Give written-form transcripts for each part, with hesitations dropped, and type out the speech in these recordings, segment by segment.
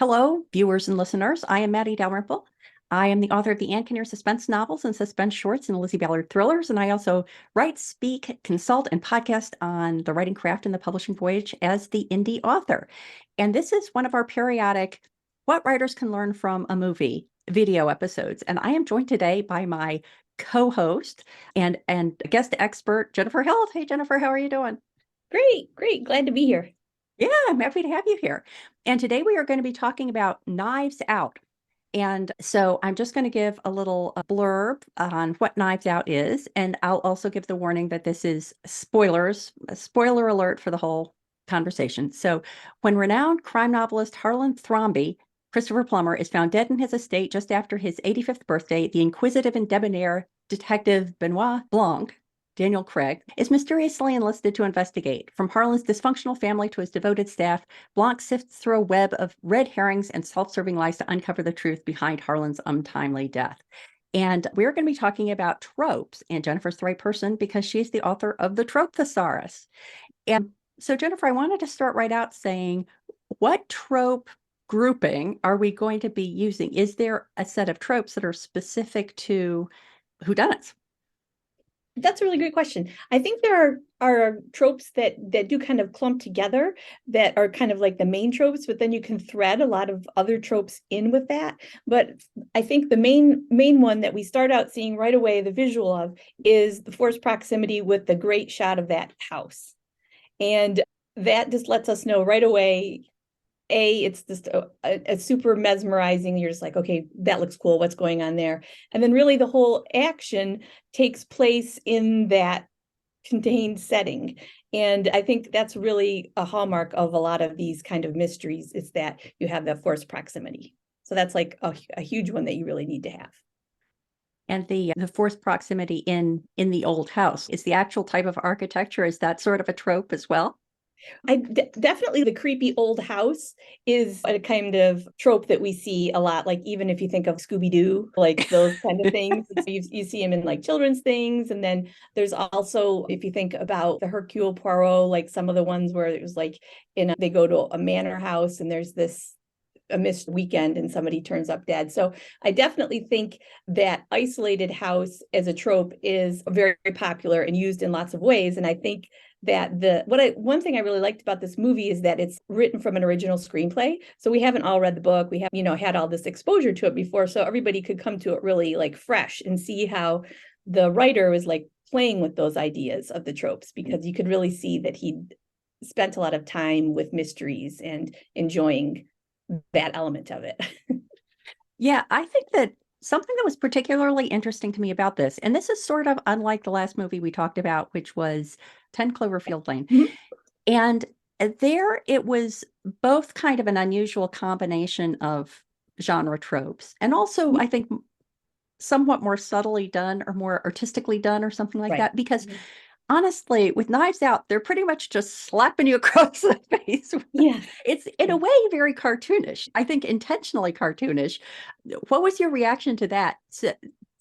Hello, viewers and listeners. I am Matty Dalrymple. I am the author of the Ann Kinnear suspense novels and suspense shorts and Lizzie Ballard thrillers, and I also write, speak, consult, and podcast on the writing craft and the publishing voyage as the indie author. And this is one of our periodic What Writers Can Learn from a Movie video episodes. And I am joined today by my co-host and guest expert, Jennifer Hilt. Hey, Jennifer, how are you doing? Great. Glad to be here. Yeah, I'm happy to have you here. And today we are going to be talking about Knives Out. And so I'm just going to give a little blurb on what Knives Out is. And I'll also give the warning that this is spoilers, a spoiler alert for the whole conversation. So when renowned crime novelist Harlan Thrombey, Christopher Plummer, is found dead in his estate just after his 85th birthday, the inquisitive and debonair detective Benoit Blanc, Daniel Craig, is mysteriously enlisted to investigate. From Harlan's dysfunctional family to his devoted staff, Blanc sifts through a web of red herrings and self-serving lies to uncover the truth behind Harlan's untimely death. And we're going to be talking about tropes, and Jennifer's the right person because she's the author of the Trope Thesaurus. And so, Jennifer, I wanted to start right out saying, what trope grouping are we going to be using? Is there a set of tropes that are specific to whodunits? That's a really great question. I think there are tropes that do kind of clump together that are kind of like the main tropes, but then you can thread a lot of other tropes in with that. But I think the main one that we start out seeing right away, the visual of, is the forced proximity with the great shot of that house. And that just lets us know right away, it's just a super mesmerizing. You're just like, okay, that looks cool. What's going on there? And then really the whole action takes place in that contained setting. And I think that's really a hallmark of a lot of these kind of mysteries, is that you have that forced proximity. So that's like a huge one that you really need to have. And the forced proximity in the old house is the actual type of architecture. Is that sort of a trope as well? Definitely the creepy old house is a kind of trope that we see a lot. Like even if you think of Scooby-Doo, like those kind of things, you see them in like children's things. And then there's also, if you think about the Hercule Poirot, like some of the ones where it was like they go to a manor house and there's a missed weekend and somebody turns up dead. So I definitely think that isolated house as a trope is very, very popular and used in lots of ways. And I think that one thing I really liked about this movie is that it's written from an original screenplay. So we haven't all read the book. We have, had all this exposure to it before. So everybody could come to it really like fresh and see how the writer was like playing with those ideas of the tropes, because you could really see that he'd spent a lot of time with mysteries and enjoying that element of it. Yeah, I think that something that was particularly interesting to me about this, and this is sort of unlike the last movie we talked about, which was 10 Cloverfield Lane. Mm-hmm. And there it was both kind of an unusual combination of genre tropes and also, I think, somewhat more subtly done or more artistically done or something like that. Because honestly, with Knives Out, they're pretty much just slapping you across the face. Yeah. It's in a way very cartoonish. I think intentionally cartoonish. What was your reaction to that?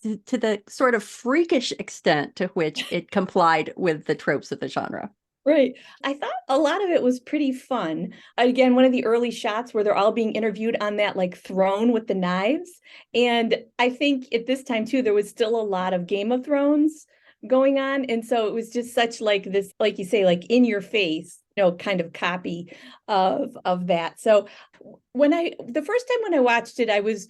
To the sort of freakish extent to which it complied with the tropes of the genre. Right. I thought a lot of it was pretty fun. Again, one of the early shots where they're all being interviewed on that like throne with the knives. And I think at this time too, there was still a lot of Game of Thrones going on. And so it was just such like this, like you say, like in your face, kind of copy of that. So the first time when I watched it, I was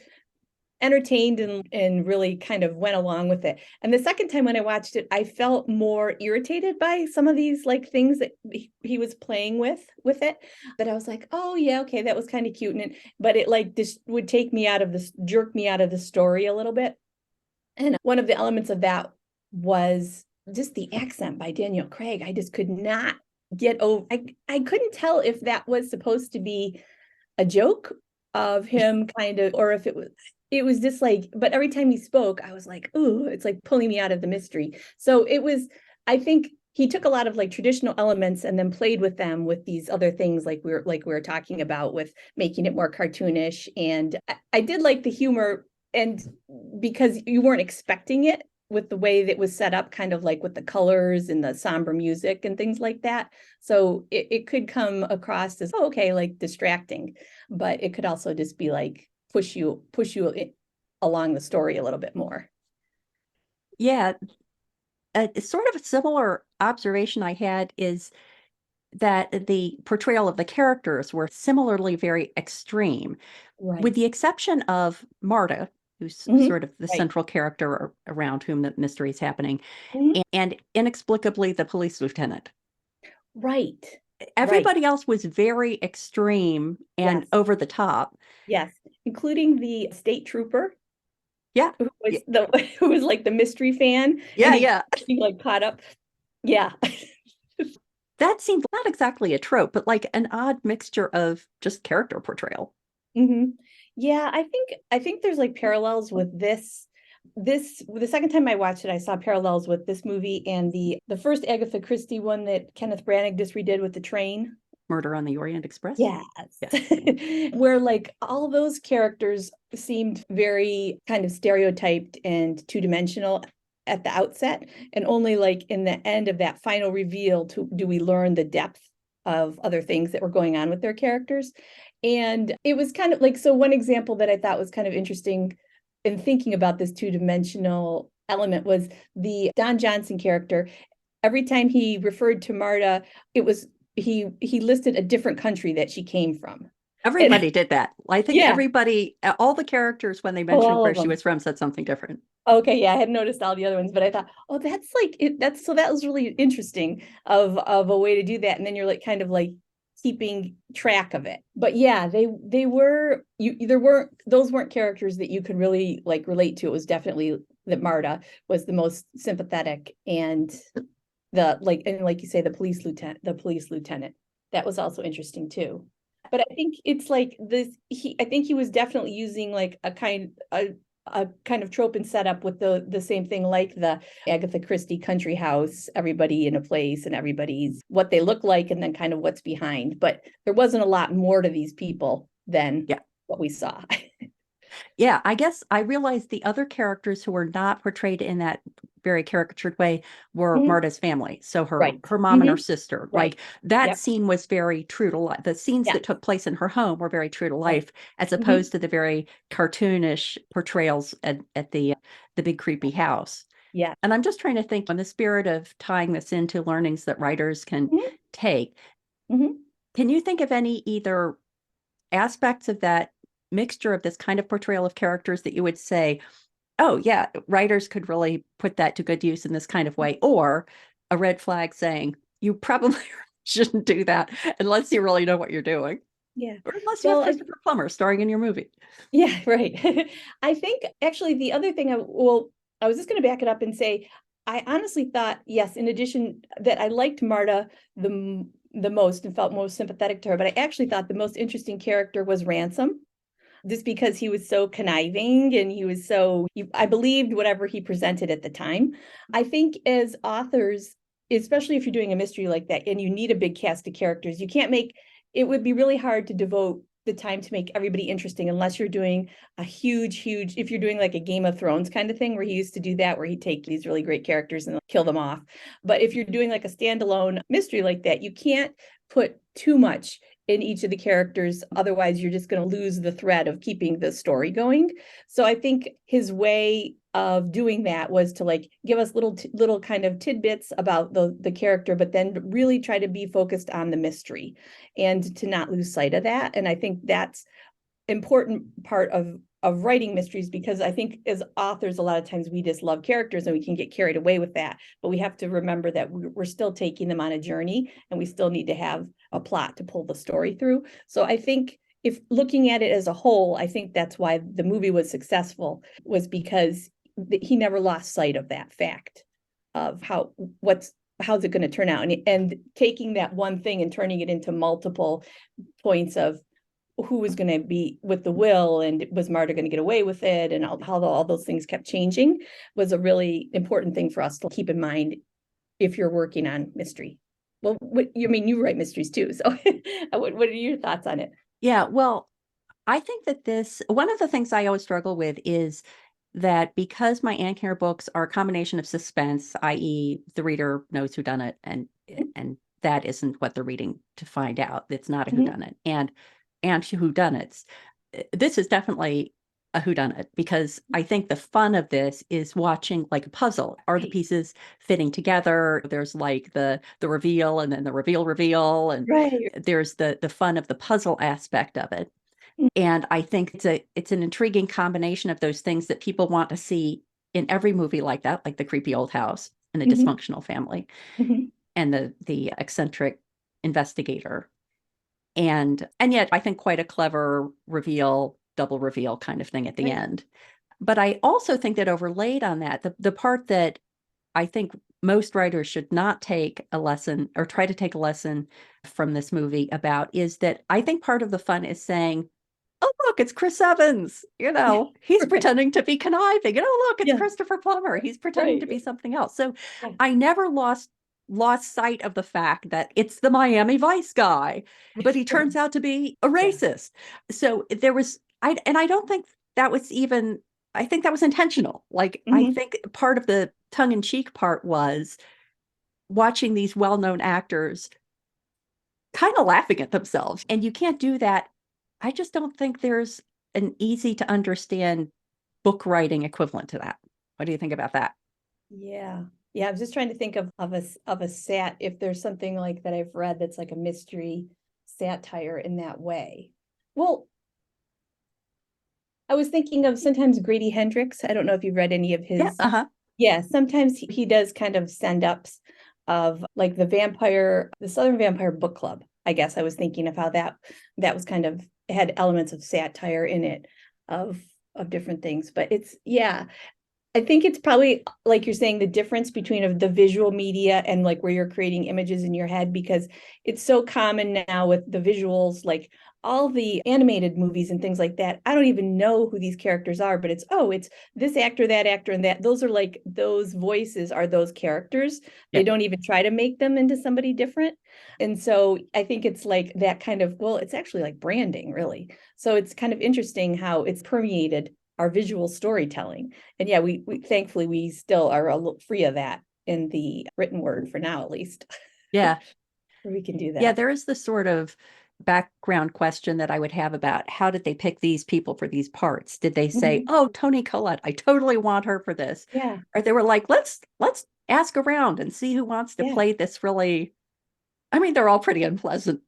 entertained and really kind of went along with it. And the second time when I watched it, I felt more irritated by some of these like things that he was playing with it, that I was like, oh yeah, okay, that was kind of cute. But it like just would jerk me out of the story a little bit. And one of the elements of that was just the accent by Daniel Craig. I just could not get over. I couldn't tell if that was supposed to be a joke of him kind of, or if it was just like, but every time he spoke, I was like, ooh, it's like pulling me out of the mystery. So I think he took a lot of like traditional elements and then played with them with these other things like we were talking about, with making it more cartoonish. And I did like the humor, and because you weren't expecting it with the way that was set up, kind of like with the colors and the somber music and things like that. So it could come across as, oh, okay, like distracting, but it could also just be like push you along the story a little bit more. Yeah, sort of a similar observation I had is that the portrayal of the characters were similarly very extreme, Right. with the exception of Marta, who's sort of the Right. central character around whom the mystery is happening, Mhm. and inexplicably the police lieutenant. Right. Right. Everybody else was very extreme and Yes. over the top. Yes. Including the state trooper Yeah. who was y- who was like the mystery fan, and Yeah, yeah. he like caught up. Yeah. That seemed not exactly a trope, but like an odd mixture of just character portrayal. Hmm. Yeah, I think there's like parallels with this the second time I watched it, I saw parallels with this movie and the first Agatha Christie one that Kenneth Branagh just redid with the train. Murder on the Orient Express. Yes. Yeah. Where like all those characters seemed very kind of stereotyped and two-dimensional at the outset, and only like in the end of that final reveal do we learn the depth of other things that were going on with their characters. And it was kind of like, so one example that I thought was kind of interesting in thinking about this two-dimensional element was the Don Johnson character. Every time he referred to Marta, it was he listed a different country that she came from. And Everybody did that. I think yeah, everybody, all the characters, when they oh, mentioned all where of she them. was from, said something different. Okay, yeah, I hadn't noticed all the other ones, but I thought, oh, that's like it, that's so that was really interesting of a way to do that. And then you're like kind of like keeping track of it. But yeah, they were there weren't those weren't characters that you could really like relate to. It was definitely that Marta was the most sympathetic, and like you say, the police lieutenant. That was also interesting too. But I think it's like this I think he was definitely using like a kind of trope and setup with the same thing, like the Agatha Christie country house, everybody in a place and everybody's what they look like and then kind of what's behind. But there wasn't a lot more to these people than Yeah. what we saw. Yeah, I guess I realized the other characters who were not portrayed in that very caricatured way were Mhm. Marta's family. So Right. her mom and her Mhm. sister. Right. Like that Yep. scene was very true to life. The scenes Yeah. that took place in her home were very true to Right. life, as Mhm. opposed to the very cartoonish portrayals at the big creepy house. Yeah. And I'm just trying to think in the spirit of tying this into learnings that writers can Mhm. take. Mhm. Can you think of any either aspects of that mixture of this kind of portrayal of characters that you would say, oh, yeah, writers could really put that to good use in this kind of way, or a red flag saying, you probably shouldn't do that unless you really know what you're doing, Yeah. or unless you have Well, Christopher Plummer starring in your movie. yeah, right. I think actually the other thing I was just going to back it up and say, I honestly thought, yes, in addition that I liked Marta the most and felt most sympathetic to her, but I actually thought the most interesting character was Ransom, just because he was so conniving and he was I believed whatever he presented at the time. I think as authors, especially if you're doing a mystery like that and you need a big cast of characters, you can't make it would be really hard to devote the time to make everybody interesting unless you're doing a huge, if you're doing like a Game of Thrones kind of thing where he used to do that, where he'd take these really great characters and kill them off. But if you're doing like a standalone mystery like that, you can't put too much in each of the characters. Otherwise, you're just going to lose the thread of keeping the story going. So I think his way of doing that was to like give us little kind of tidbits about the character, but then really try to be focused on the mystery and to not lose sight of that. And I think that's important part of writing mysteries, because I think as authors, a lot of times we just love characters and we can get carried away with that. But we have to remember that we're still taking them on a journey and we still need to have a plot to pull the story through. So I think if looking at it as a whole, I think that's why the movie was successful, was because he never lost sight of that fact of how's it going to turn out, and taking that one thing and turning it into multiple points of who was going to be with the will and was Marta going to get away with it, and how all those things kept changing was a really important thing for us to keep in mind if you're working on mystery. Well, you write mysteries too, so what are your thoughts on it? Yeah, well, I think that one of the things I always struggle with is that because my Anne Care books are a combination of suspense, i.e., the reader knows who done it, and that isn't what they're reading to find out. It's not a whodunit, and whodunits. This is definitely a whodunit because I think the fun of this is watching like a puzzle. Are the pieces fitting together? There's like the reveal and then the reveal, and Right. there's the fun of the puzzle aspect of it. And I think it's an intriguing combination of those things that people want to see in every movie like that, like the creepy old house and the Mhm. dysfunctional family Mhm. and the eccentric investigator. And yet I think quite a clever reveal, double reveal kind of thing at the Right. end. But I also think that overlaid on that, the part that I think most writers should not take a lesson or try to take a lesson from this movie about is that I think part of the fun is saying, oh, look, it's Chris Evans. He's Right. pretending to be conniving. Look, it's Yeah. Christopher Plummer. He's pretending Right. to be something else. So Yeah. I never lost sight of the fact that it's the Miami Vice guy, but he turns out to be a Yeah. racist. So there was I don't think that was even I think that was intentional. Like I Mhm. think part of the tongue-in-cheek part was watching these well-known actors kind of laughing at themselves. And you can't do that. I just don't think there's an easy to understand book writing equivalent to that. What do you think about that? Yeah. Yeah, I was just trying to think of a sat if there's something like that I've read that's like a mystery satire in that way. Well, I was thinking of sometimes Grady Hendrix. I don't know if you've read any of Yeah. his. Uh-huh. Yeah, sometimes he does kind of send ups of like the Southern Vampire Book Club. I guess I was thinking of how that was kind of had elements of satire in it of different things. But it's yeah, I think it's probably like you're saying the difference between of the visual media and like where you're creating images in your head because it's so common now with the visuals like all the animated movies and things like that. I don't even know who these characters are, but it's this actor, that actor, and that those are like those voices are those characters. Yeah. They don't even try to make them into somebody different. And so I think it's like that kind of well, it's actually like branding, really. So it's kind of interesting how it's permeated our visual storytelling. And yeah, we thankfully we still are a little free of that in the written word for now, at least. Yeah. We can do Yeah. that. There is this sort of background question that I would have about how did they pick these people for these parts? Did they say, Mhm. oh, Toni Collette, I totally want her for this? Yeah, Or they were like, let's ask around and see who wants to yeah. play this really. I mean, they're all pretty unpleasant.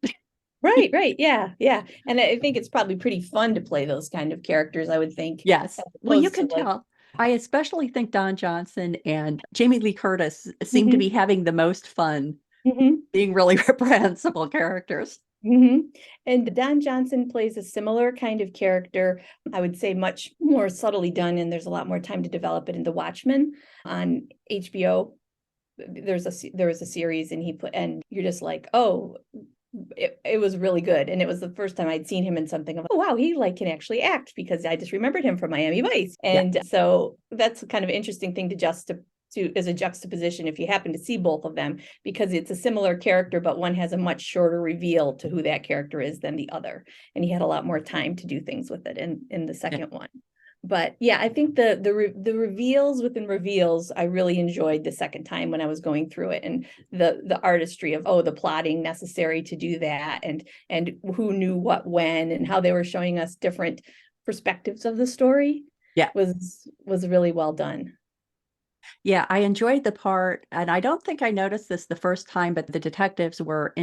Right, right. Yeah, yeah. And I think it's probably pretty fun to play those kind of characters, I would think, Yes. as Well, you opposed to can like, tell. I especially think Don Johnson and Jamie Lee Curtis seem to be mhm, having the most fun mhm, being really reprehensible characters. mhm. And Don Johnson plays a similar kind of character, I would say much more subtly done, and there's a lot more time to develop it in The Watchmen on HBO. There was a series and he put and you're just like oh it was really good and it was the first time I'd seen him in something of oh wow he like can actually act because I just remembered him from Miami Vice Yeah. and so that's kind of an interesting thing to as a juxtaposition if you happen to see both of them because it's a similar character but one has a much shorter reveal to who that character is than the other and he had a lot more time to do things with it in the Yeah. second one but yeah, I think the reveals within reveals I really enjoyed the second time when I was going through it and the artistry of oh the plotting necessary to do that and who knew what when and how they were showing us different perspectives of the story Yeah. was really well done. Yeah. I enjoyed the part, and I don't think I noticed this the first time, but the detectives were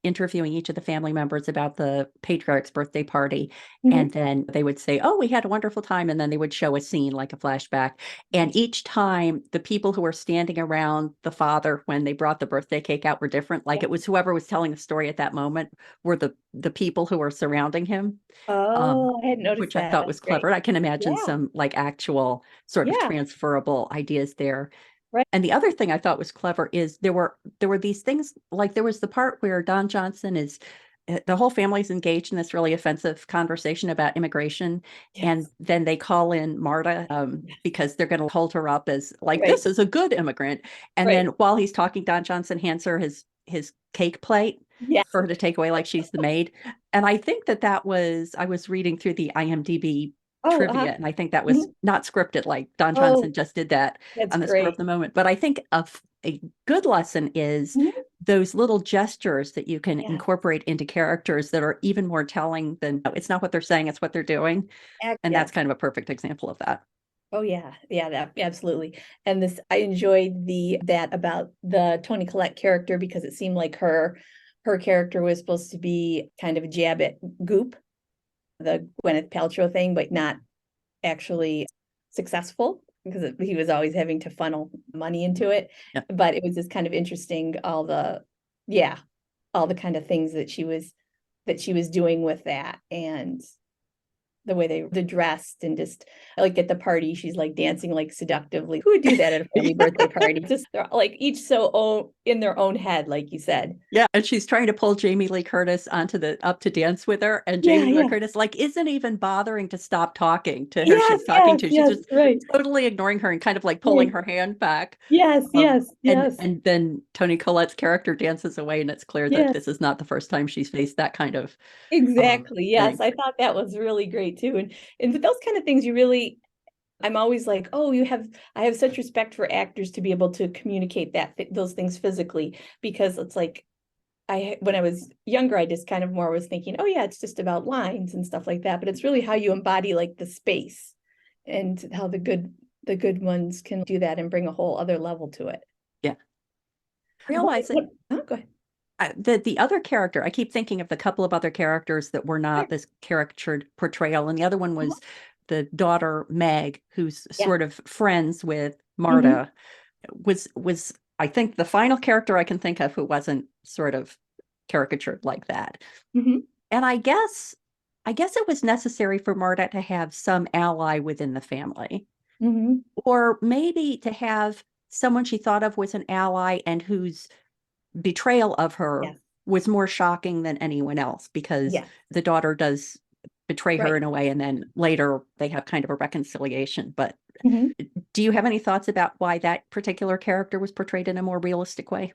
interviewing each of the family members about the patriarch's birthday party. And Mhm. then they would say, oh, we had a wonderful time. And then they would show a scene like a flashback. And each time the people who were standing around the father when they brought the birthday cake out were different. Like Yeah. it was whoever was telling the story at that moment were the people who were surrounding him. Oh, I hadn't noticed Which I that. thought That's was great. clever. I can imagine Yeah. some like actual sort of Yeah. transferable ideas there. Right. And the other thing I thought was clever is there were these things like there was the part where Don Johnson is the whole family's engaged in this really offensive conversation about immigration, and Yes. then they call in Marta because they're going to hold her up as like Right. this is a good immigrant. And then Right. while he's talking, Don Johnson hands her his cake plate Yes. for her to take away like she's the maid. And I think that was I was reading through the IMDb Oh, trivia, and I think that was mhm. not scripted, like Don Oh, Johnson just did that that's on the spur of great. the moment. But I think a good lesson is Mhm. those little gestures that you can Yeah, incorporate into characters that are even more telling than it's not what they're saying, it's what they're doing. And that's yes. kind of a perfect example of that. Oh yeah, yeah, that absolutely. And this, I enjoyed that about the Toni Collette character because it seemed like her character was supposed to be kind of a jab at Goop, the Gwyneth Paltrow thing, but not actually successful because he was always having to funnel money into it. Yeah. But it was just kind of interesting, yeah, all the kind of things that she was doing with that, and the way they dressed, and just like at the party she's like dancing like seductively. Who would do that at a family birthday party? Just they're like each in their own head, like you said. Yeah, and she's trying to pull Jamie Lee Curtis onto the up to dance with her, and Yeah, Jamie Lee yeah. Curtis like isn't even bothering to stop talking to her Yes, she's talking yes, to. She's yes, just right. totally ignoring her and kind of like pulling Right. her hand back. Yes, yes, And yes, then Toni Collette's character dances away, and it's clear that yes. this is not the first time she's faced that kind of Exactly. thing. Yes, I thought that was really great too. And with those kind of things, I'm always like, oh, I have such respect for actors to be able to communicate those things physically, because it's like when I was younger, I just kind of more was thinking, oh yeah, it's just about lines and stuff like that. But it's really how you embody like the space, and how the good ones can do that and bring a whole other level to it. Yeah. Realize that Oh, go ahead. the other character, I keep thinking of the couple of other characters that were Sure. not this caricatured portrayal, and the other one Uh-huh. was the daughter Meg, who's Yeah. sort of friends with Hmm. Marta. Was I think the final character I can think of who wasn't sort of caricatured like that. Hmm. And I guess it was necessary for Marta to have some ally within the family, Hmm. or maybe to have someone she thought of was an ally and whose betrayal of her Yes. was more shocking than anyone else, because Yes. the daughter does betray her Right. in a way, and then later they have kind of a reconciliation. But Hmm. do you have any thoughts about why that particular character was portrayed in a more realistic way?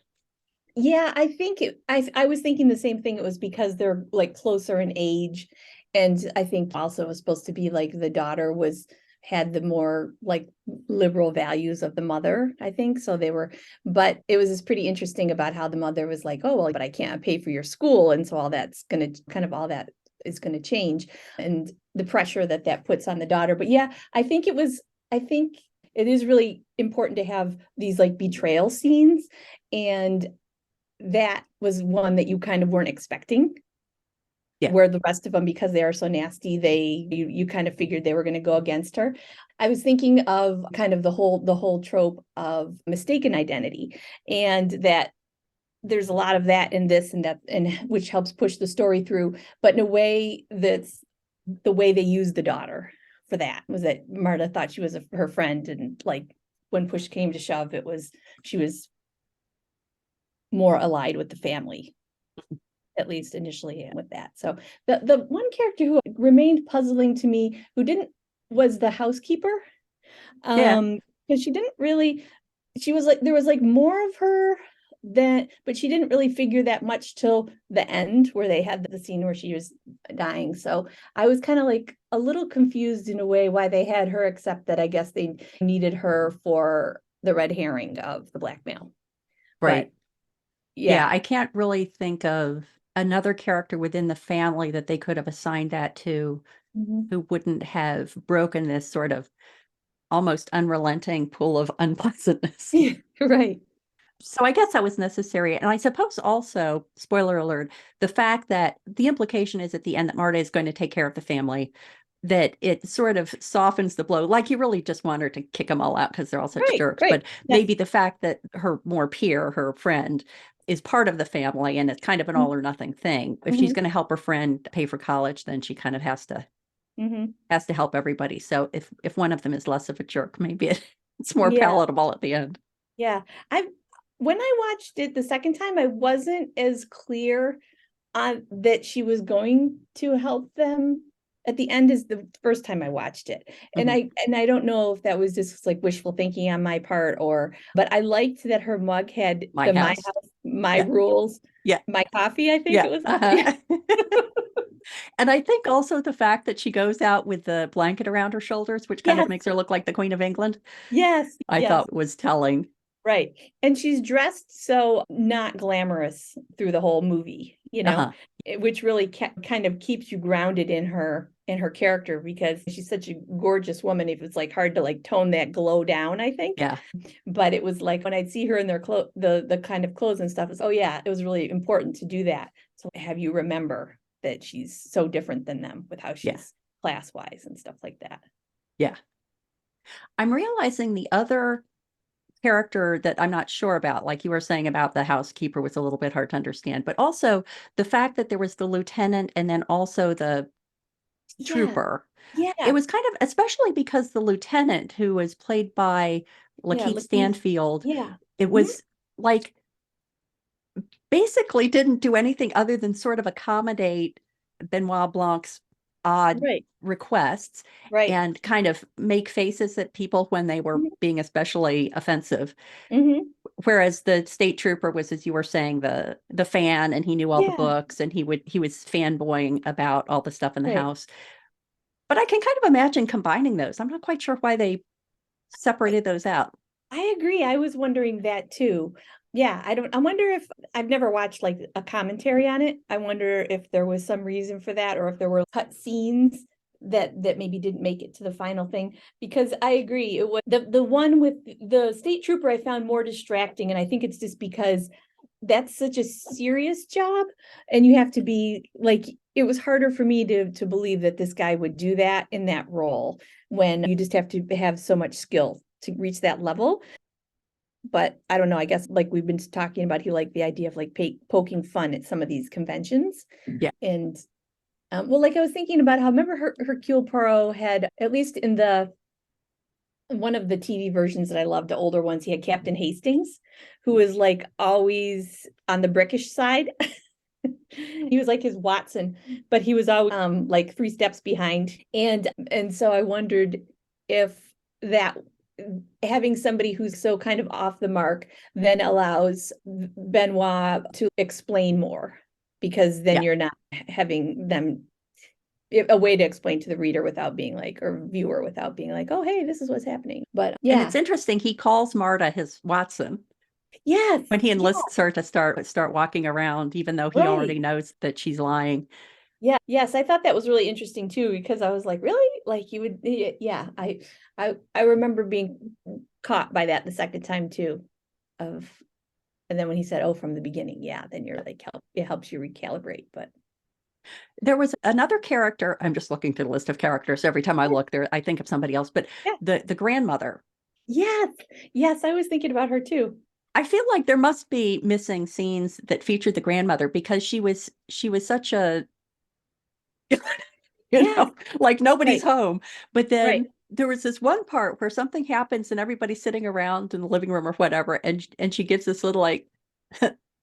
Yeah, I think I was thinking the same thing. It was because they're like closer in age. And I think also it was supposed to be like the daughter had the more like liberal values of the mother, I think. So but it was just pretty interesting about how the mother was like, oh, well, but I can't pay for your school. And so all that is gonna change. And the pressure that puts on the daughter. But yeah, I think it is really important to have these like betrayal scenes. And that was one that you kind of weren't expecting, Yeah. where the rest of them, because they are so nasty, you kind of figured they were going to go against her. I was thinking of kind of the whole trope of mistaken identity, and that there's a lot of that in this, and which helps push the story through, but in a way that's the way they use the daughter for that was that Marta thought she was her friend, and like when push came to shove, she was more allied with the family, at least initially with that. So the one character who remained puzzling to me, who didn't was the housekeeper. Yeah. Because she was like, there was like more of her but she didn't really figure that much till the end, where they had the scene where she was dying. So I was kind of like a little confused in a way why they had her, except that I guess they needed her for the red herring of the blackmail. But Right. Yeah, yeah. I can't really think of another character within the family that they could have assigned that to, Mhm. who wouldn't have broken this sort of almost unrelenting pool of unpleasantness. Right. So I guess that was necessary. And I suppose also, spoiler alert, the fact that the implication is at the end that Marta is going to take care of the family, that it sort of softens the blow. Like you really just want her to kick them all out because they're all such Right, jerks. right. But Yes. maybe the fact that her more peer, her friend, is part of the family, and it's kind of an all or nothing thing. If she's Mhm, going to help her friend pay for college, then she kind of mhm. has to help everybody. So if one of them is less of a jerk, maybe it's more Yeah, palatable at the end. yeah. When I watched it the second time, I wasn't as clear on that she was going to help them at the end as the first time I watched it. And Mhm. I don't know if that was just like wishful thinking on my part, but I liked that her mug had My the my house. house, my Yeah. rules Yeah. My coffee, I think Yeah. it was. And I think also the fact that she goes out with the blanket around her shoulders, which kind of Yes, makes her look like the Queen of England, yes, I yes. thought was telling. Right. And she's dressed so not glamorous through the whole movie, Uh-huh. which really kind of keeps you grounded in her character because she's such a gorgeous woman. It was like hard to like tone that glow down, I think. Yeah. But it was like when I'd see her in their the kind of clothes and stuff, it's, oh yeah, it was really important to do that. So have you remember that she's so different than them with how Yeah. she's class wise and stuff like that. Yeah. I'm realizing the other character that I'm not sure about, like you were saying about the housekeeper was a little bit hard to understand, but also the fact that there was the lieutenant and then also the Yeah. trooper. It Yeah. was kind of, especially because the lieutenant, who was played by Yeah. LaKeith LaKeith. Stanfield, Yeah. it Mhm. was like basically didn't do anything other than sort of accommodate Benoit Blanc's odd Right. requests Right. and kind of make faces at people when they were being especially offensive. Mm-hmm. Whereas the state trooper was, as you were saying, the fan, and he knew all the Yeah. books, and he was fanboying about all the stuff in the Right. house. But I can kind of imagine combining those. I'm not quite sure why they I, separated those out. I agree. I was wondering that too. Yeah, I wonder if I've never watched like a commentary on it. I wonder if there was some reason for that or if there were cut scenes that maybe didn't make it to the final thing because I agree. It was the one with the state trooper I found more distracting and I think it's just because that's such a serious job and you have to be like it was harder for me to believe that this guy would do that in that role when you just have to have so much skill to reach that level. But I don't know, I guess like we've been talking about, he liked the idea of like poking fun at some of these conventions. Yeah. And well, like I was thinking about how remember Hercule Poirot had, at least in the one of the TV versions that I loved, the older ones, he had Captain Hastings, who was like always on the brickish side. He was like his Watson, but he was always like 3 steps behind. And so I wondered if that having somebody who's so kind of off the mark then allows Benoit to explain more because then Yeah. you're not having them a way to explain to the reader without being like or viewer without being like, oh hey, this is what's happening. But And yeah. it's interesting, he calls Marta his Watson Yes. when he Yeah. enlists her to start walking around, even though he already Right. knows that she's lying. Yeah. Yes, I thought that was really interesting too because I was like, really? Like you would yeah, I remember being caught by that the second time too of and then when he said, oh, from the beginning, yeah, then you're like it helps you recalibrate. But There was another character. I'm just looking through the list of characters. Every time I yeah, look there, I think of somebody else, but yeah. the grandmother. Yes. Yes, I was thinking about her too. I feel like there must be missing scenes that featured the grandmother because she was such a Yes. like nobody's Right. home. But Right. then there was this one part where something happens and everybody's sitting around in the living room or whatever, and she gives this little like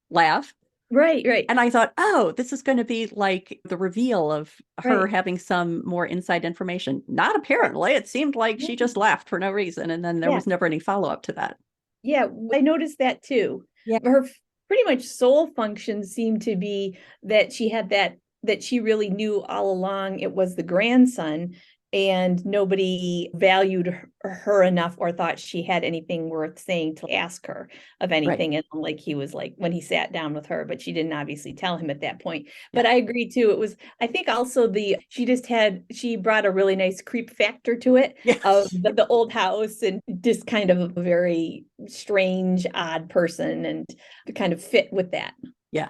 laugh. Right. Right. And I thought, oh, this is going to be like the reveal of her Right. having some more inside information. Not Right. apparently. It seemed like Yeah. she just laughed for no reason. And then there Yeah. was never any follow-up to that. Yeah, I noticed that too. Yeah. Her pretty much sole function seemed to be that she had that she really knew all along it was the grandson and nobody valued her enough or thought she had anything worth saying to ask her of Right. anything. And like he was like when he sat down with her, but she didn't obviously tell him at that point. Yeah. But I agree too. It was, I think also she brought a really nice creep factor to it Yeah. of the old house and just kind of a very strange, odd person and to kind of fit with that. Yeah.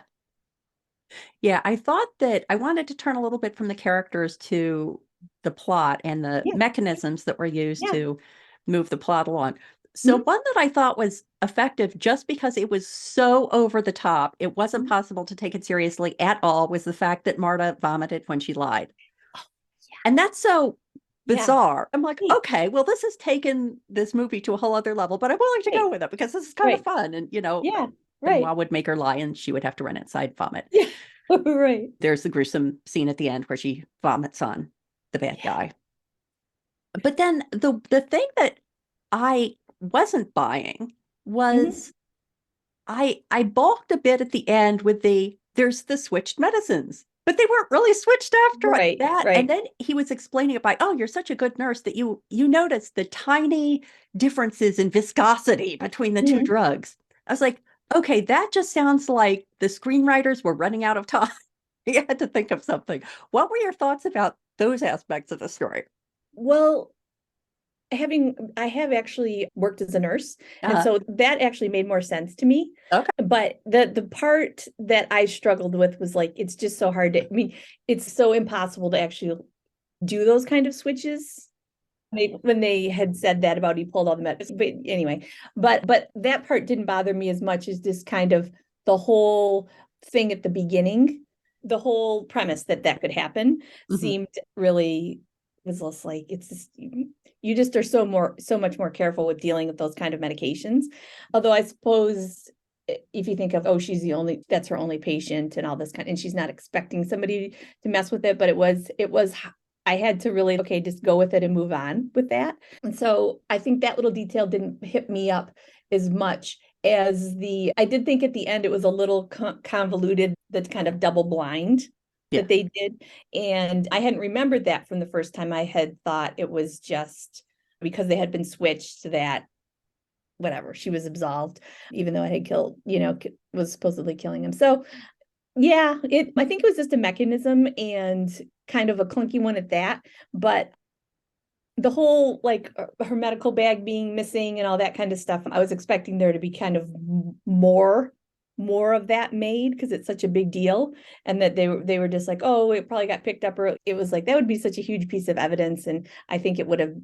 Yeah. I thought that I wanted to turn a little bit from the characters to the plot and the Yeah. mechanisms that were used Yeah. to move the plot along. So Mhm. one that I thought was effective just because it was so over the top, it wasn't Mhm. possible to take it seriously at all, was the fact that Marta vomited when she lied. Oh, And that's so yeah. bizarre. I'm like, Right. okay, well, this has taken this movie to a whole other level, but I'm willing to Right. go with it because this is kind of Right. fun. And, Yeah. Right. Benoit would make her lie and she would have to run inside vomit. Yeah. Right. There's the gruesome scene at the end where she vomits on the bad Yeah. guy. But then the thing that I wasn't buying Mhm. was I balked a bit at the end with there's the switched medicines, but they weren't really switched after Right, that. And right. then he was explaining it by, oh, you're such a good nurse that you notice the tiny differences in viscosity between the two Mhm. drugs. I was like, okay, that just sounds like the screenwriters were running out of time. You had to think of something. What were your thoughts about those aspects of the story? Well, I have actually worked as a nurse, and Uh, so that actually made more sense to me. okay. But the part that I struggled with was like it's just so hard to, I mean, it's so impossible to actually do those kind of switches. When they had said that about he pulled all the medicine. But anyway, but that part didn't bother me as much as just kind of the whole thing at the beginning. The whole premise that that could happen Mhm. seemed really, was less like it's just, you just are so much more careful with dealing with those kind of medications. Although I suppose if you think of, oh, that's her only patient and all this kind, and she's not expecting somebody to mess with it, but it was I had to really, okay, just go with it and move on with that. And so I think that little detail didn't hit me up as much as I did think at the end it was a little convoluted, the kind of double blind Yeah. that they did. And I hadn't remembered that from the first time. I had thought it was just because they had been switched that whatever, she was absolved, even though it had killed, was supposedly killing him. So yeah, I think it was just a mechanism and kind of a clunky one at that. But the whole like her medical bag being missing and all that kind of stuff, I was expecting there to be kind of more of that made because it's such a big deal, and that they were just like, oh, it probably got picked up, or it was like that would be such a huge piece of evidence, and I think it would have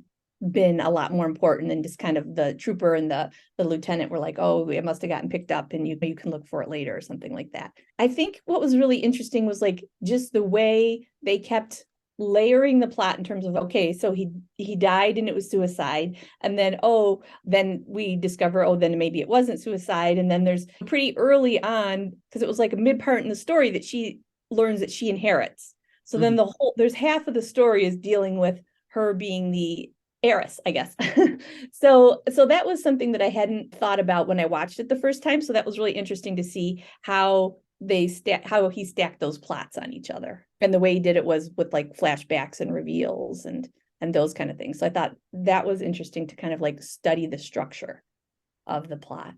been a lot more important than just kind of the trooper and the lieutenant were like, oh, it must have gotten picked up and you can look for it later or something like that. I think what was really interesting was like just the way they kept layering the plot in terms of, okay, so he died and it was suicide, and then then we discover, then maybe it wasn't suicide, and then there's pretty early on, because it was like a mid part in the story that she learns that she inherits. So then Mhm. there's half of the story is dealing with her being the heiress, I guess. So that was something that I hadn't thought about when I watched it the first time. So that was really interesting to see how how he stacked those plots on each other, and the way he did it was with like flashbacks and reveals and those kind of things. So I thought that was interesting to kind of like study the structure of the plot.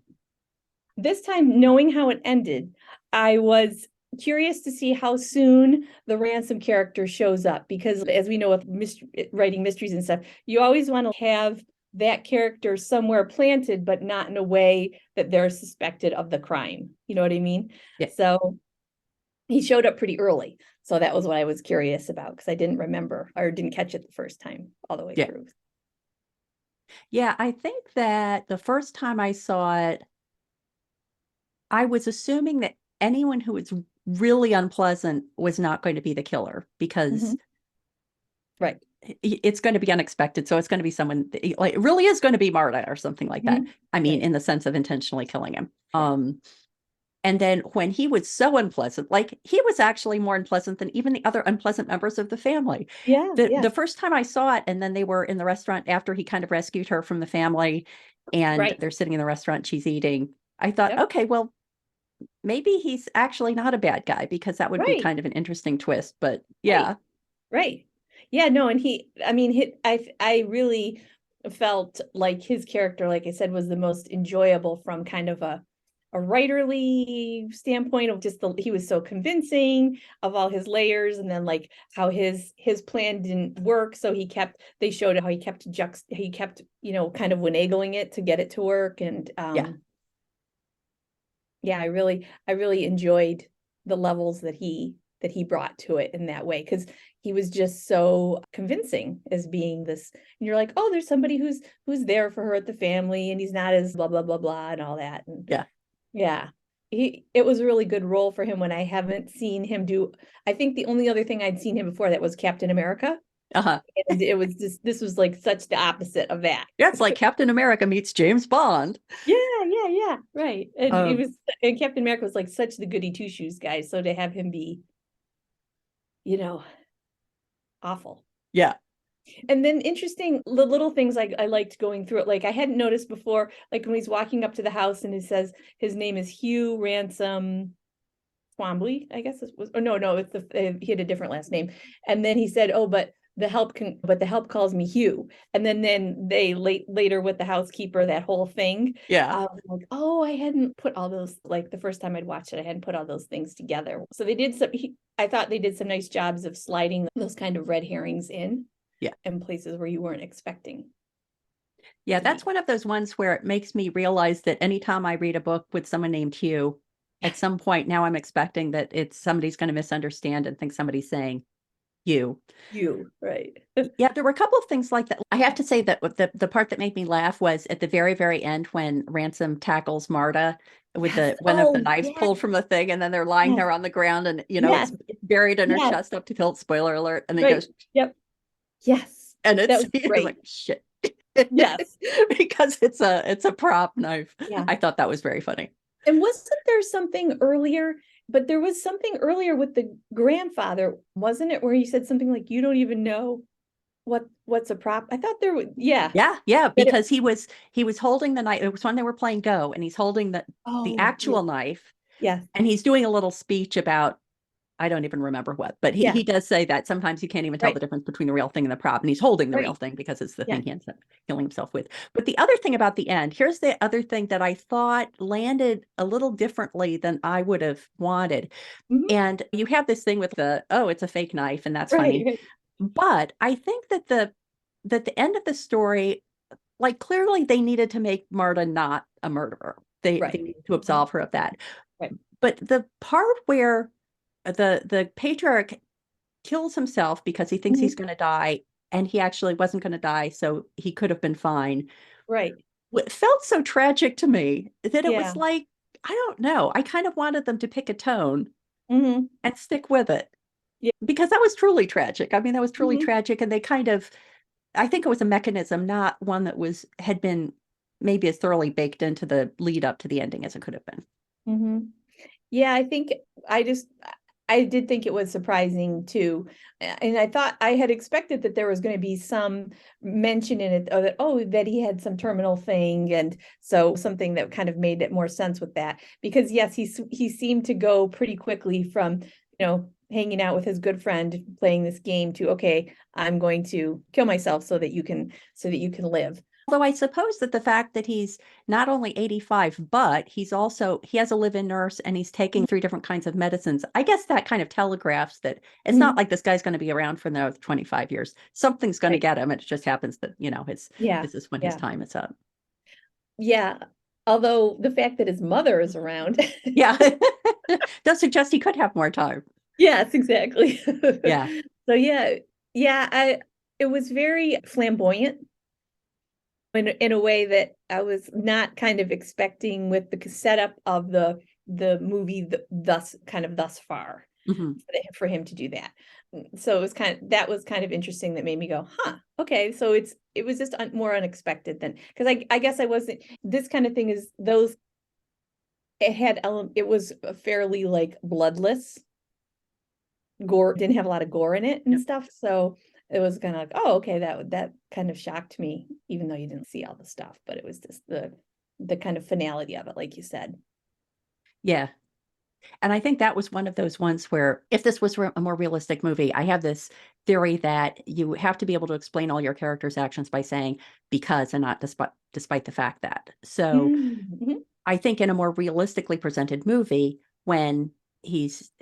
This time, knowing how it ended, I was curious to see how soon the ransom character shows up, because as we know with writing mysteries and stuff, you always want to have that character somewhere planted, but not in a way that they're suspected of the crime. You know what I mean? Yeah. So he showed up pretty early. So that was what I was curious about, because I didn't remember or didn't catch it the first time all the way Yeah. through. Yeah, I think that the first time I saw it, I was assuming that anyone who was really unpleasant was not going to be the killer because Mhm. Right. it's going to be unexpected. So it's going to be someone like it really is going to be Marta or something like that. Mhm. I mean, Right. in the sense of intentionally killing him. Right. And then when he was so unpleasant, like he was actually more unpleasant than even the other unpleasant members of the family. Yeah. The Yeah. first time I saw it, and then they were in the restaurant after he kind of rescued her from the family, and Right. they're sitting in the restaurant, she's eating. I thought, Yep. okay, well, maybe he's actually not a bad guy because that would be Right. kind of an interesting twist. But Right. yeah, Right. Yeah, no, and I mean, I really felt like his character, like I said, was the most enjoyable from kind of a writerly standpoint of just he was so convincing of all his layers, and then like how his plan didn't work. So they showed how he kept, kind of finagling it to get it to work. And yeah, yeah, I really enjoyed the levels that he brought to it in that way, because he was just so convincing as being this, and you're like, oh, there's somebody who's there for her at the family, and he's not as blah blah blah blah and all that. And yeah. yeah, it was a really good role for him when I haven't seen him do. I think the only other thing I'd seen him before that was Captain America, Uh-huh. and it was just, this was like such the opposite of that. Yeah, it's like Captain America meets James Bond. Yeah, yeah, yeah, right. And Um, Captain America was like such the goody two shoes guy. So to have him be, you know, awful. yeah. And then interesting, the little things I liked going through it. Like I hadn't noticed before, like when he's walking up to the house and he says his name is Hugh Ransom Twombly, I guess it was, or no, it's he had a different last name. And then he said, oh, but the help calls me Hugh. And then they later with the housekeeper, that whole thing. Yeah. Like, oh, I hadn't put all those, like the first time I'd watched it, I hadn't put all those things together. So they did I thought they did some nice jobs of sliding those kind of red herrings in. Yeah. In places where you weren't expecting. Yeah, that's one of those ones where it makes me realize that anytime I read a book with someone named Hugh, at some point now I'm expecting that it's somebody's going to misunderstand and think somebody's saying you. You, right. Yeah, there were a couple of things like that. I have to say that the part that made me laugh was at the very, very end when Ransom tackles Marta with Yes. one of the Oh, knives yes. pulled from the thing, and then they're lying Yes. there on the ground, and Yes. it's buried in her Yes. chest up to Hilt, spoiler alert, and then Right. goes, Yep. Yes. and That it's, was it's great. like shit. Yes. Because it's a prop knife. Yeah. I thought that was very funny. And wasn't there something earlier? But there was something earlier with the grandfather, wasn't it? Where he said something like, you don't even know what's a prop. I thought there was, yeah. Yeah, because he was holding the knife. It was when they were playing Go, and he's holding the actual knife. Yeah. And he's doing a little speech about, I don't even remember what, but he does say that sometimes you can't even tell the difference between the real thing and the prop, and he's holding the real thing because it's the thing he ends up killing himself with. But the other thing about the end, here's the other thing that I thought landed a little differently than I would have wanted. Mm-hmm. And you have this thing with it's a fake knife, and that's funny. Right. But I think that the end of the story, like clearly they needed to make Marta not a murderer. They needed to absolve her of that. Right. But the part where the patriarch kills himself because he thinks he's going to die, and he actually wasn't going to die, so he could have been fine. Right. It felt so tragic to me that it was like, I don't know. I kind of wanted them to pick a tone and stick with it. Yeah. Because that was truly tragic. I mean, that was truly tragic. And they kind of, I think it was a mechanism, not one that had been maybe as thoroughly baked into the lead up to the ending as it could have been. Yeah, I think I did think it was surprising too. And I thought I had expected that there was going to be some mention in it that he had some terminal thing. And so something that kind of made it more sense with that, because yes, he seemed to go pretty quickly from, hanging out with his good friend, playing this game to, okay, I'm going to kill myself so that you can live. Although I suppose that the fact that he's not only 85, but he has a live-in nurse and he's taking 3 different kinds of medicines. I guess that kind of telegraphs that it's not like this guy's going to be around for another 25 years. Something's going to get him. It just happens that, this is when his time is up. Yeah. Although the fact that his mother is around. Does suggest he could have more time. Yes, exactly. Yeah. So it was very flamboyant in a way that I was not kind of expecting with the setup of the movie thus far for him to do that. So it was that was kind of interesting. That made me go, okay. So it was just more unexpected than, because I guess I wasn't, this kind of thing is it was fairly like bloodless. Gore didn't have a lot of gore in it and stuff. So it was kind of like, oh, okay, that kind of shocked me, even though you didn't see all the stuff, but it was just the kind of finality of it, like you said. Yeah. And I think that was one of those ones where if this was a more realistic movie, I have this theory that you have to be able to explain all your characters' actions by saying because and not despite the fact that. So I think in a more realistically presented movie, when he's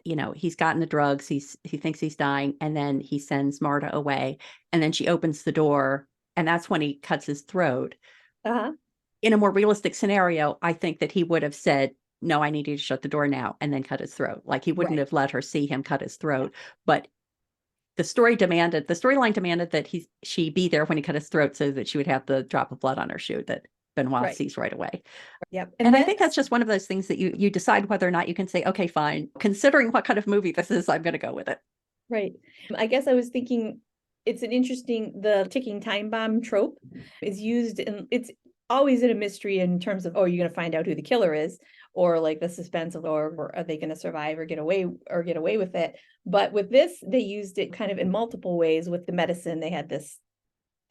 gotten the drugs, he thinks he's dying, and then he sends Marta away, and then she opens the door, and that's when he cuts his throat. In a more realistic scenario, I think that he would have said, no, I need you to shut the door now, and then cut his throat. Like he wouldn't have let her see him cut his throat. But the storyline demanded that she be there when he cut his throat so that she would have the drop of blood on her shoe that Benoit sees right away. Yep. And I think that's just one of those things that you decide whether or not you can say, okay, fine. Considering what kind of movie this is, I'm going to go with it. Right. I guess I was thinking it's the ticking time bomb trope is used in, it's always in a mystery in terms of, you're going to find out who the killer is, or like the suspense of, or are they going to survive or get away with it. But with this, they used it kind of in multiple ways with the medicine. They had this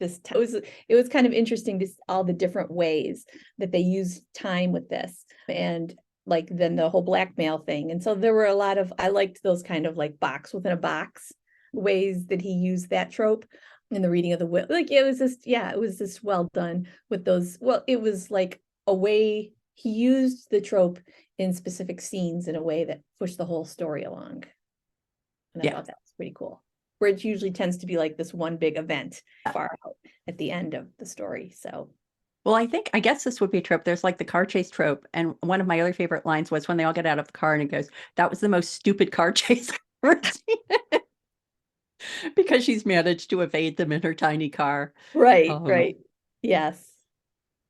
it was kind of interesting to see all the different ways that they use time with this, and like then the whole blackmail thing. And so there were a lot of, I liked those kind of like box within a box ways that he used that trope in the reading of the will. Like it was just well done with those. Well, it was like a way he used the trope in specific scenes in a way that pushed the whole story along. And I thought that was pretty cool. Where it usually tends to be like this one big event far out at the end of the story. So, well, I guess this would be a trope. There's like the car chase trope. And one of my other favorite lines was when they all get out of the car and it goes, "That was the most stupid car chase I've ever seen." Because she's managed to evade them in her tiny car. Right. Yes.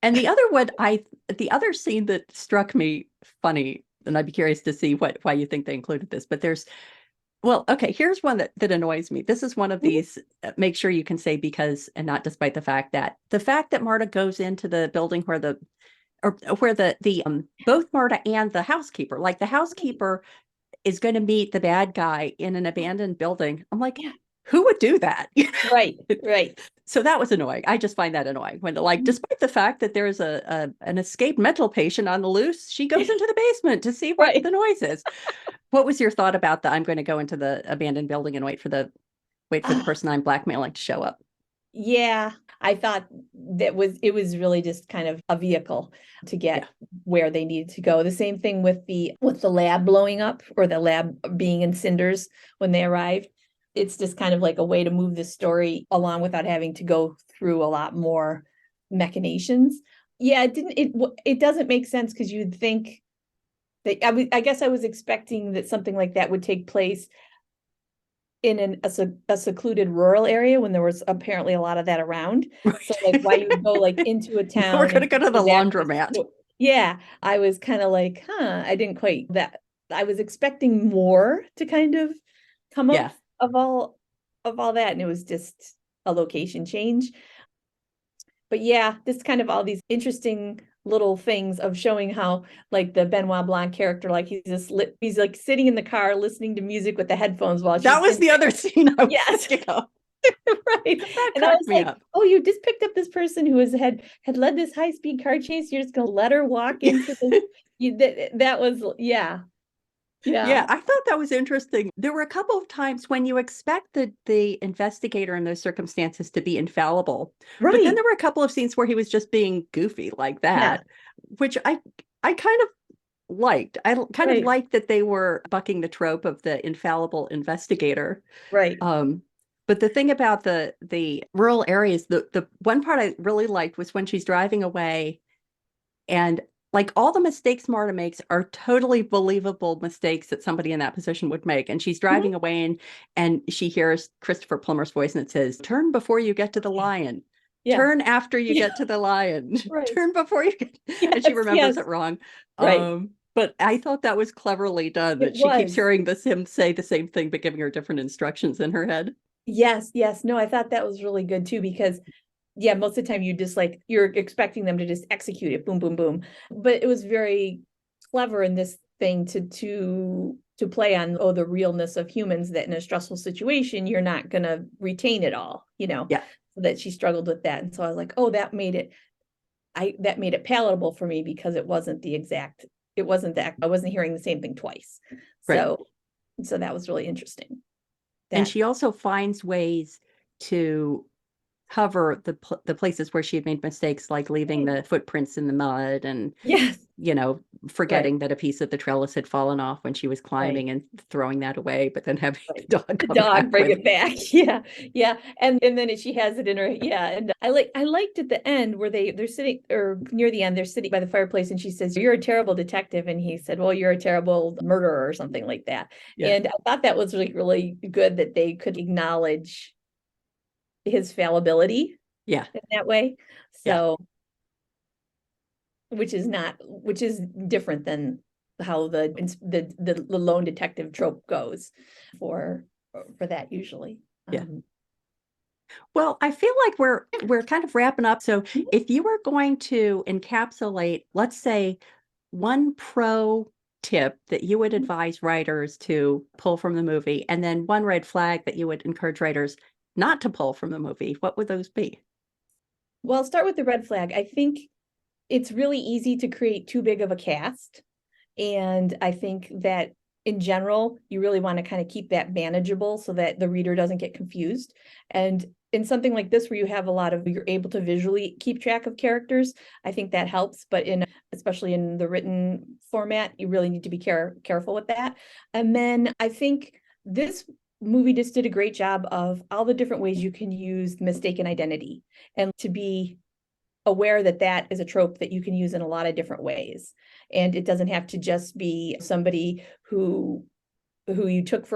And the other scene that struck me funny, and I'd be curious to see why you think they included this, but here's one that annoys me. This is one of these, make sure you can say because, and not despite the fact that Marta goes into the building where both Marta and the housekeeper, like the housekeeper is going to meet the bad guy in an abandoned building. I'm like, who would do that? Right. So that was annoying. I just find that annoying when, like, despite the fact that there's an escaped mental patient on the loose, she goes into the basement to see what the noise is. What was your thought about I'm going to go into the abandoned building and wait for the person I'm blackmailing to show up? Yeah, I thought it was really just kind of a vehicle to get where they needed to go. The same thing with the lab blowing up, or the lab being in cinders when they arrived. It's just kind of like a way to move the story along without having to go through a lot more machinations. Yeah, it doesn't make sense, because you'd think that I guess I was expecting that something like that would take place in a secluded rural area when there was apparently a lot of that around. Right. So like why you would go like into a town. We're going to go to the laundromat. Yeah, I was kind of like, I didn't quite that. I was expecting more to kind of come up of all that, and it was just a location change. But yeah, this kind of all these interesting little things of showing how, like, the Benoit Blanc character, like he's like sitting in the car listening to music with the headphones while that was the other scene I was thinking of. Right. And I was like, oh, you just picked up this person who had led this high-speed car chase. You're just gonna let her walk into the that was Yeah, I thought that was interesting. There were a couple of times when you expect the investigator in those circumstances to be infallible. Right. But then there were a couple of scenes where he was just being goofy like that, which I kind of liked. I kind of liked that they were bucking the trope of the infallible investigator. Right. But the thing about the rural areas, the one part I really liked was when she's driving away, and like all the mistakes Marta makes are totally believable mistakes that somebody in that position would make. And she's driving away and she hears Christopher Plummer's voice and it says, "Turn before you get to the lion. Turn after you get to the lion. Turn before you get." And she remembers it wrong. But I thought that was cleverly done, that she keeps hearing him say the same thing, but giving her different instructions in her head. Yes. No, I thought that was really good too, because most of the time you just like, you're expecting them to just execute it, boom, boom, boom. But it was very clever in this thing to play on, the realness of humans, that in a stressful situation, you're not going to retain it all, so that she struggled with that. And so I was like, oh, that made it palatable for me, because it wasn't that I wasn't hearing the same thing twice. So that was really interesting. And she also finds ways to cover the places where she had made mistakes, like leaving the footprints in the mud and forgetting that a piece of the trellis had fallen off when she was climbing and throwing that away, but then having the dog bring it back. And then she has it in her. And I liked at the end where they're sitting, or near the end, they're sitting by the fireplace, and she says, "You're a terrible detective," and he said, "Well, you're a terrible murderer," or something like that. And I thought that was really, really good, that they could acknowledge his fallibility in that way. So which is different than how the lone detective trope goes for that usually. Well, I feel like we're kind of wrapping up. So if you were going to encapsulate, let's say, one pro tip that you would advise writers to pull from the movie, and then one red flag that you would encourage writers not to pull from the movie, what would those be? Well, I'll start with the red flag. I think it's really easy to create too big of a cast. And I think that in general, you really want to kind of keep that manageable so that the reader doesn't get confused. And in something like this, where you have a lot of, you're able to visually keep track of characters, I think that helps. But especially in the written format, you really need to be careful with that. And then I think this movie just did a great job of all the different ways you can use mistaken identity, and to be aware that that is a trope that you can use in a lot of different ways. And it doesn't have to just be somebody who you took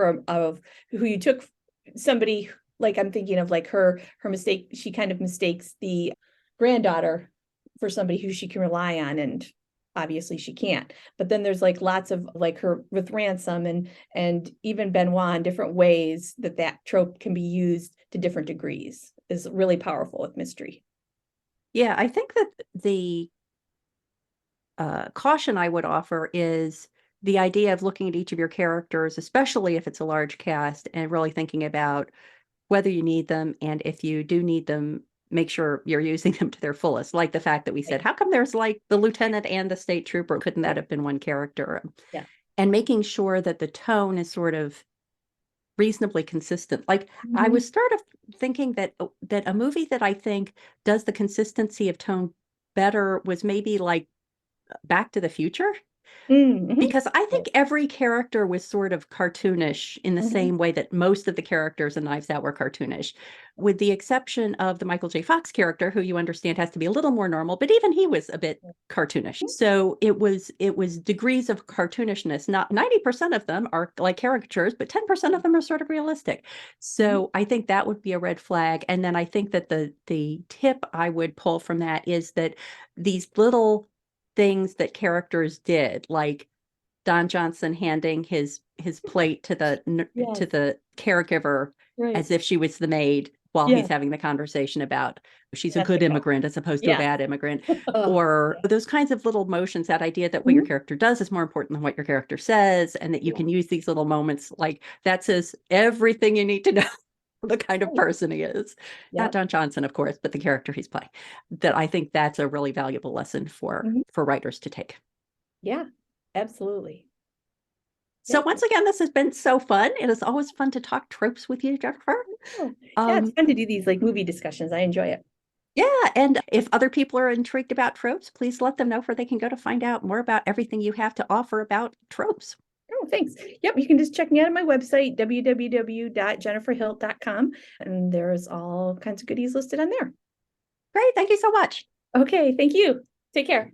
somebody, like I'm thinking of like her mistake. She kind of mistakes the granddaughter for somebody who she can rely on, and obviously she can't. But then there's like lots of like her with Ransom and even Benoit, in different ways that trope can be used to different degrees, is really powerful with mystery. Yeah, I think that the caution I would offer is the idea of looking at each of your characters, especially if it's a large cast, and really thinking about whether you need them, and if you do need them, make sure you're using them to their fullest. Like the fact that we said, how come there's like the lieutenant and the state trooper? Couldn't that have been one character? Yeah. And making sure that the tone is sort of reasonably consistent. Like I was sort of thinking that a movie that I think does the consistency of tone better was maybe like Back to the Future. Because I think every character was sort of cartoonish in the same way that most of the characters in Knives Out were cartoonish, with the exception of the Michael J. Fox character, who you understand has to be a little more normal, but even he was a bit cartoonish. So it was degrees of cartoonishness. Not 90% of them are like caricatures, but 10% of them are sort of realistic. So I think that would be a red flag. And then I think that the tip I would pull from that is that these little things that characters did, like Don Johnson handing his plate to the caregiver as if she was the maid while he's having the conversation about she's a good immigrant as opposed to a bad immigrant, or those kinds of little motions, that idea that what your character does is more important than what your character says, and that you can use these little moments, like that says everything you need to know the kind of person he is. Not Don Johnson, of course, but the character he's playing. That I think that's a really valuable lesson for writers to take. Yeah, absolutely. So once again, this has been so fun. It is always fun to talk tropes with you, Jennifer. Yeah, it's fun to do these like movie discussions. I enjoy it. Yeah, and if other people are intrigued about tropes, please let them know where they can go to find out more about everything you have to offer about tropes. Oh, thanks. Yep, you can just check me out on my website, www.jenniferhilt.com, and there's all kinds of goodies listed on there. Great, thank you so much. Okay, thank you. Take care.